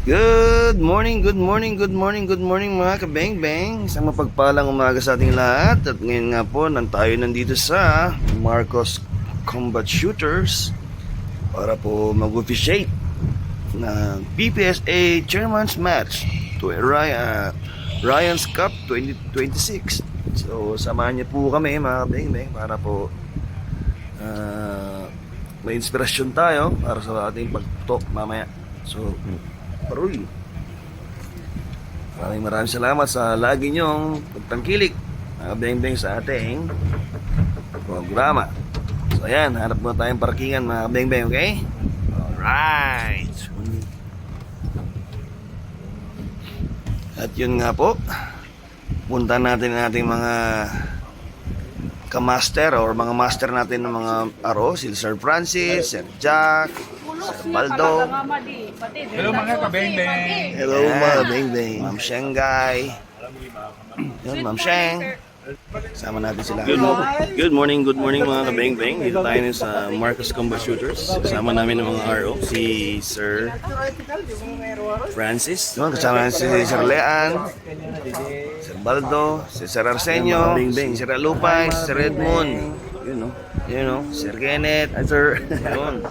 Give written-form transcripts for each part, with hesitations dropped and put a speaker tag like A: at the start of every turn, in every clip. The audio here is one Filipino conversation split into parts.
A: Good morning, good morning, good morning, good morning mga kabeng-beng. Isang mapagpalang umaga sa ating lahat. At ngayon nga po, nandito sa Marcos Combat Shooters para po mag-officiate ng PPSA Chairman's Match to Ryan's Cup 2026. So, samahan niyo po kami mga kabeng-beng para po may inspirasyon tayo para sa ating pagtutok mamaya. So, Paroy. Maraming salamat sa lagi nyong pagtangkilik nakabeng-beng sa ating programa. So ayan, hanap mo tayong parkingan mga kabeng-beng, okay? Alright. At yun nga po, punta natin ang ating mga kamaster or mga master natin ng mga aro, si Sir Francis, Sir Jack, Sir Baldo.
B: Hello mga kabeng-beng.
A: Hello mga beng-beng. Ma'am Shengay. Yun, Ma'am Sheng. Sama natin sila. Good morning mga kabeng-beng. Dito tayo sa Marcos Combat Shooters. Kasama namin ng mga RO. Si Sir Francis. Yun, kasama natin si Sir Lean. Sir Baldo. Si Sir Arsenio. Si Sir Alupay. Si Sir Edmund. You know, Sir Kenneth. Hi, Sir. Yun.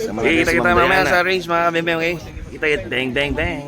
A: Okay, kita mamaya sa range mga kabeng-beng, okay? Kita bang bang bang.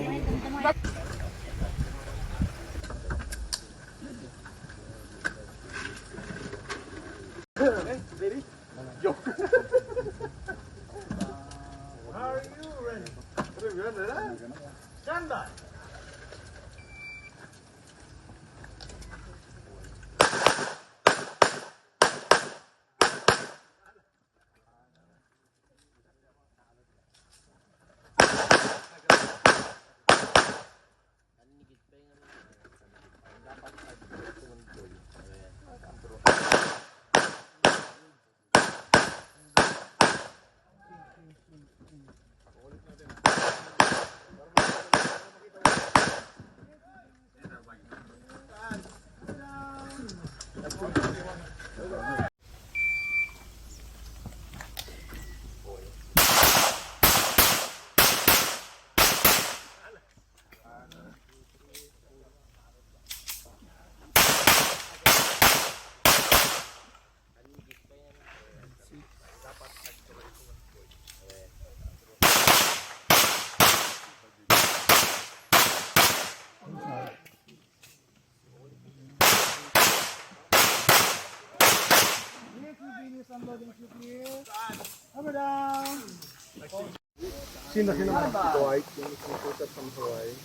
C: Sino White, yung susukat sa Hawaii.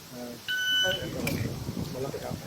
C: Malaki ako.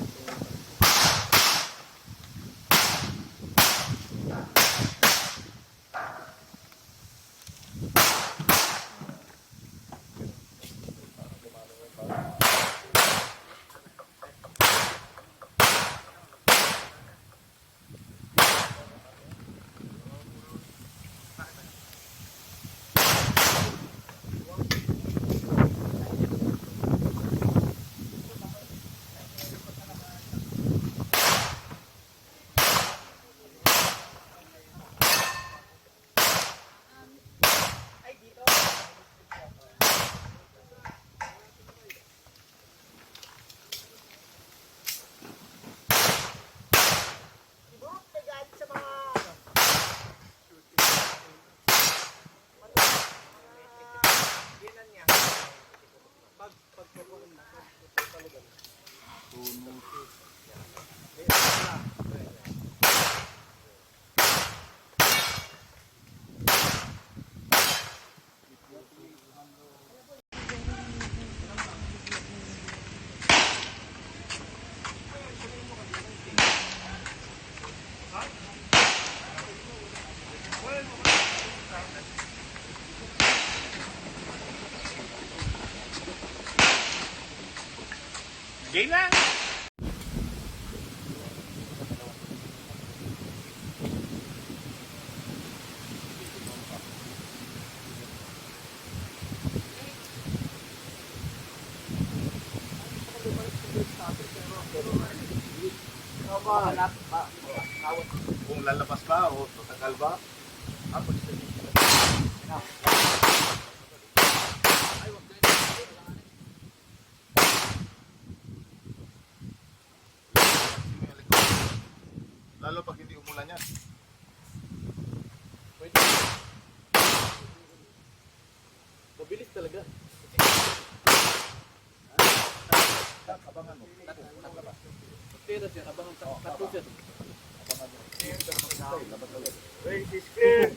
B: Game lang!
C: Kung lalabas ba o tatagal ba? umulan yan.
D: Mabilis talaga.
C: Abangan mo.
D: Tira siya, abangan sa kato siya.
C: Race is clear.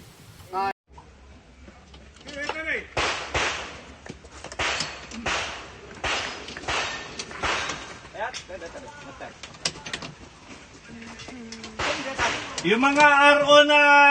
B: Yung mga RO na...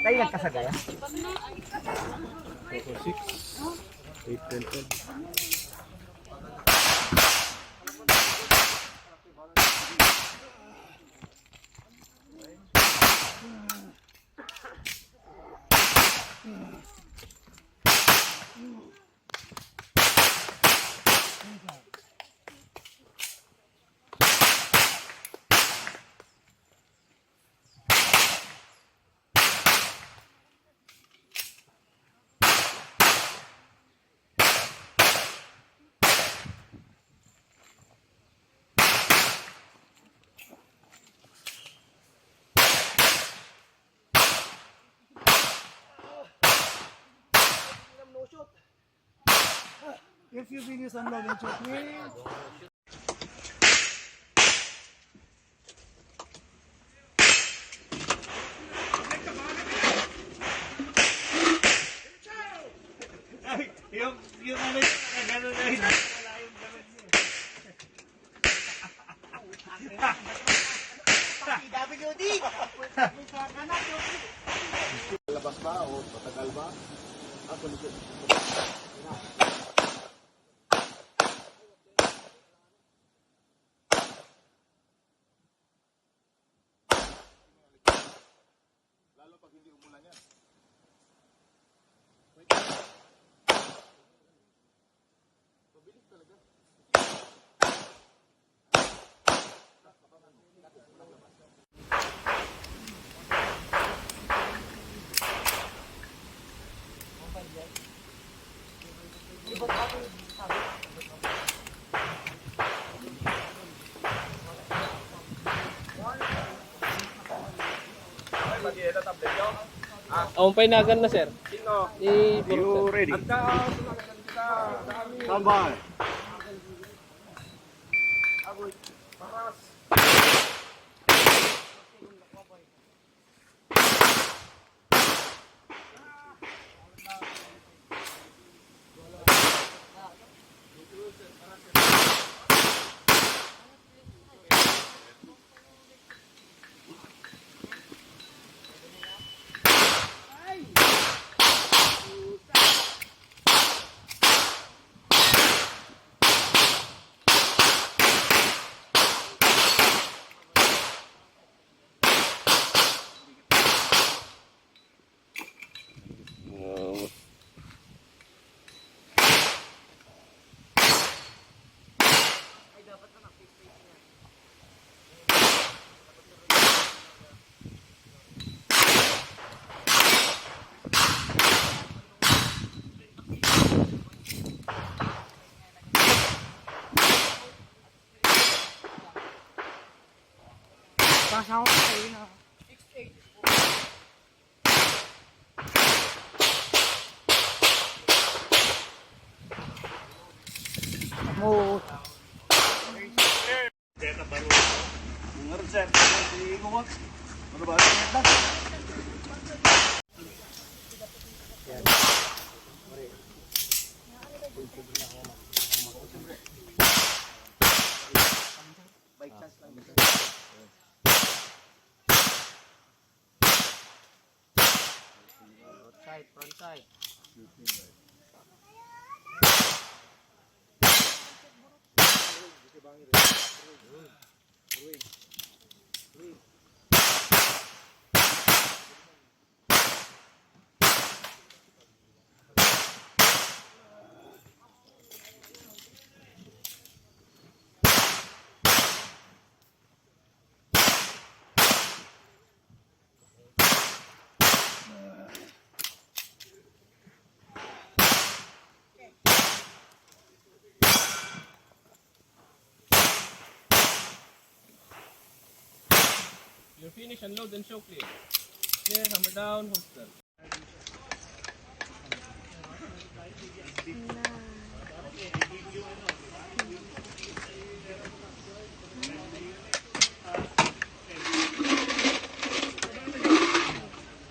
D: Tayo nagkasagaya?
E: If you videos unload and shoot me.
B: Yung ano yung gano'n na yun. Wala yung gano'n yun.
C: Lalabas ba o tatagal ba? Ako nito. Lalo pag hindi umulan yan. Mabilis talaga.
D: Ang painagan na sir. Ni
C: You ready? Stand by.
E: Pasok ko kayo na. Mo.
C: Ngar sir, hindi ko mo. Ano ba? Yan.
D: Side, front side. You're finished, unload and show clear. Clear, hammer down, holster.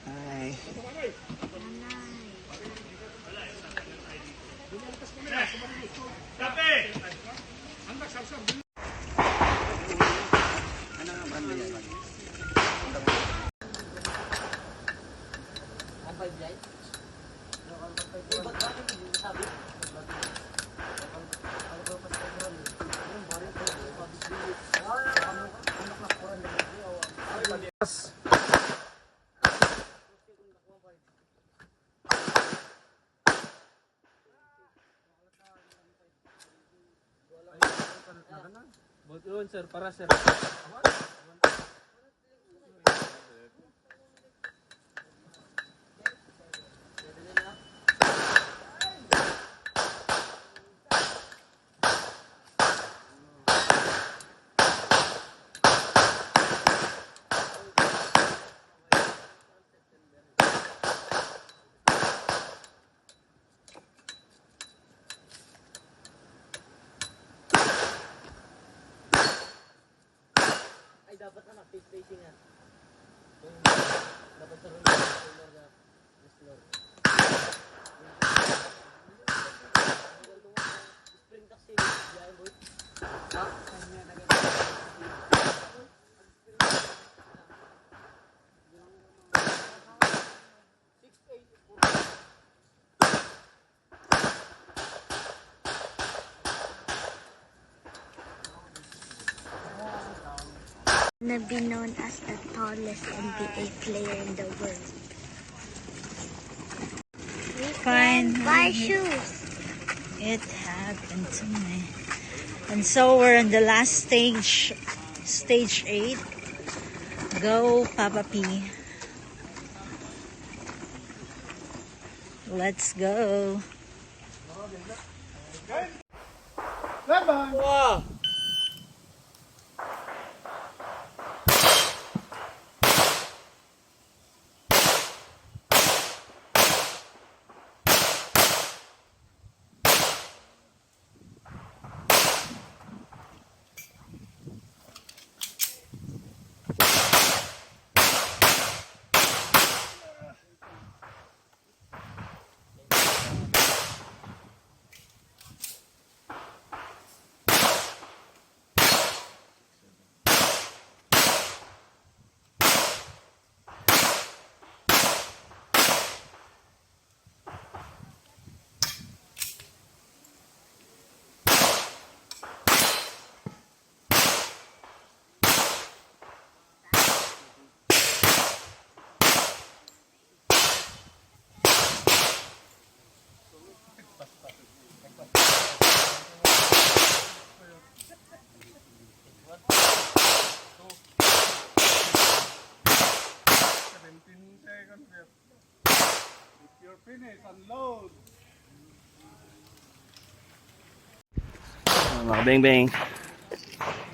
A: Hi.
B: Kape!
D: Bolt yun, sir, para sir. Ay, dapat na face-facing yan. Dapat sa room na floor. Spring taxi, diyan boy.
F: To be known as the tallest NBA player in the world.
G: Fine.
F: Buy shoes.
G: It happened to me. And so we're in the last stage, stage 8. Go, Papa P. Let's go.
E: Bye-bye.
D: Wow!
E: Finish, unload.
A: Mga beng-beng.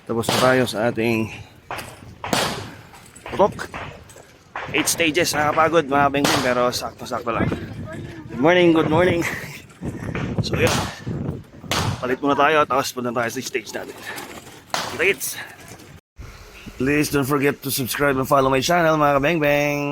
A: Tapos na tayo sa ating tutok. 8 stages, nakapagod mga beng-beng, pero sakto-sakto lang. Good morning, good morning. So yun, palit muna tayo, tapos punta tayo sa stage natin. Kita-kits! Please don't forget to subscribe and follow my channel mga beng-beng.